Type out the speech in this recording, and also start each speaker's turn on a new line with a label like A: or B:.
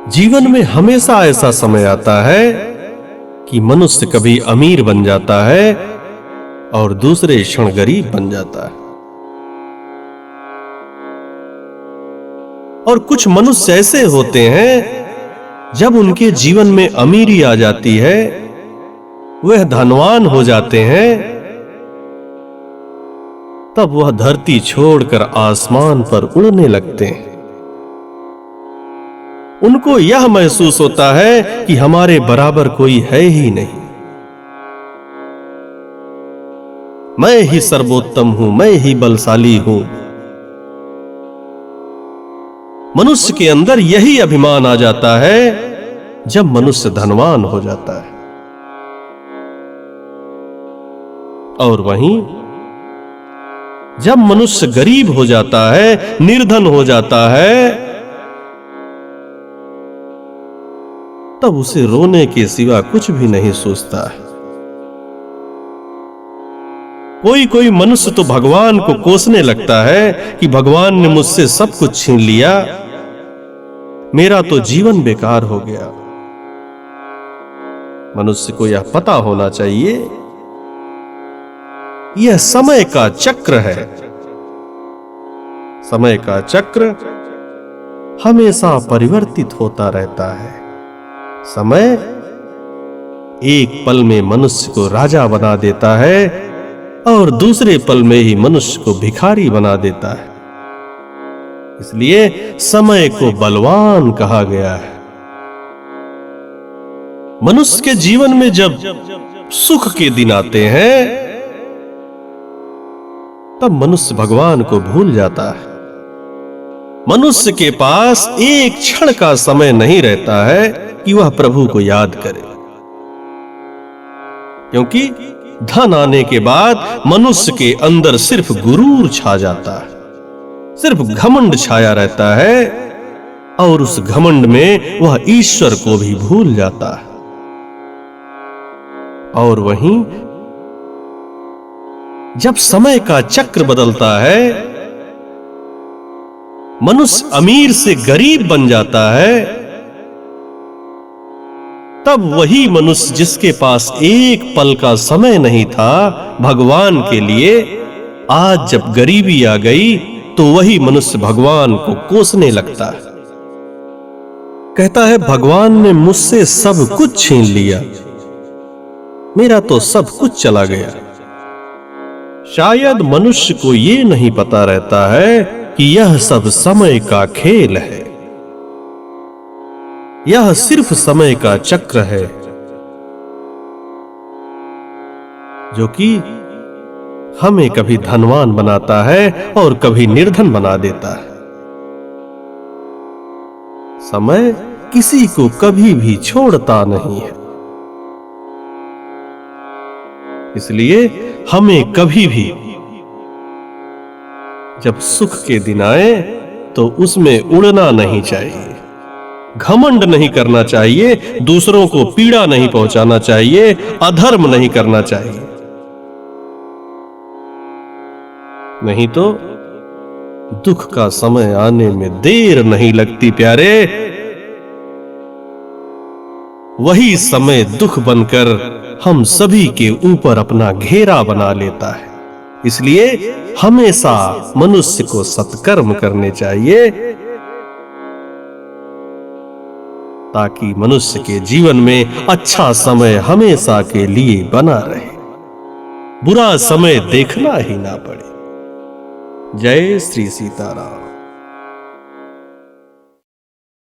A: जीवन में हमेशा ऐसा समय आता है कि मनुष्य कभी अमीर बन जाता है और दूसरे क्षण गरीब बन जाता है। और कुछ मनुष्य ऐसे होते हैं जब उनके जीवन में अमीरी आ जाती है, वह धनवान हो जाते हैं, तब वह धरती छोड़कर आसमान पर उड़ने लगते हैं। उनको यह महसूस होता है कि हमारे बराबर कोई है ही नहीं, मैं ही सर्वोत्तम हूं, मैं ही बलशाली हूं। मनुष्य के अंदर यही अभिमान आ जाता है जब मनुष्य धनवान हो जाता है। और वहीं जब मनुष्य गरीब हो जाता है, निर्धन हो जाता है, तब उसे रोने के सिवा कुछ भी नहीं सोचता है। कोई मनुष्य तो भगवान को कोसने लगता है कि भगवान ने मुझसे सब कुछ छीन लिया, मेरा तो जीवन बेकार हो गया। मनुष्य को यह पता होना चाहिए, यह समय का चक्र है। समय का चक्र हमेशा परिवर्तित होता रहता है। समय एक पल में मनुष्य को राजा बना देता है और दूसरे पल में ही मनुष्य को भिखारी बना देता है। इसलिए समय को बलवान कहा गया है। मनुष्य के जीवन में जब सुख के दिन आते हैं, तब मनुष्य भगवान को भूल जाता है। मनुष्य के पास एक क्षण का समय नहीं रहता है कि वह प्रभु को याद करे, क्योंकि धन आने के बाद मनुष्य के अंदर सिर्फ गुरूर छा जाता है, सिर्फ घमंड छाया रहता है, और उस घमंड में वह ईश्वर को भी भूल जाता है। और वहीं जब समय का चक्र बदलता है, मनुष्य अमीर से गरीब बन जाता है, तब वही मनुष्य जिसके पास एक पल का समय नहीं था भगवान के लिए, आज जब गरीबी आ गई तो वही मनुष्य भगवान को कोसने लगता है। कहता है, भगवान ने मुझसे सब कुछ छीन लिया, मेरा तो सब कुछ चला गया। शायद मनुष्य को यह नहीं पता रहता है कि यह सब समय का खेल है, यह सिर्फ समय का चक्र है, जो कि हमें कभी धनवान बनाता है और कभी निर्धन बना देता है। समय किसी को कभी भी छोड़ता नहीं है, इसलिए हमें कभी भी जब सुख के दिन आए तो उसमें उड़ना नहीं चाहिए, घमंड नहीं करना चाहिए, दूसरों को पीड़ा नहीं पहुंचाना चाहिए, अधर्म नहीं करना चाहिए। नहीं तो दुख का समय आने में देर नहीं लगती प्यारे। वही समय दुख बनकर हम सभी के ऊपर अपना घेरा बना लेता है। इसलिए हमेशा मनुष्य को सत्कर्म करने चाहिए, ताकि मनुष्य के जीवन में अच्छा समय हमेशा के लिए बना रहे, बुरा समय देखना ही ना पड़े। जय श्री सीताराम।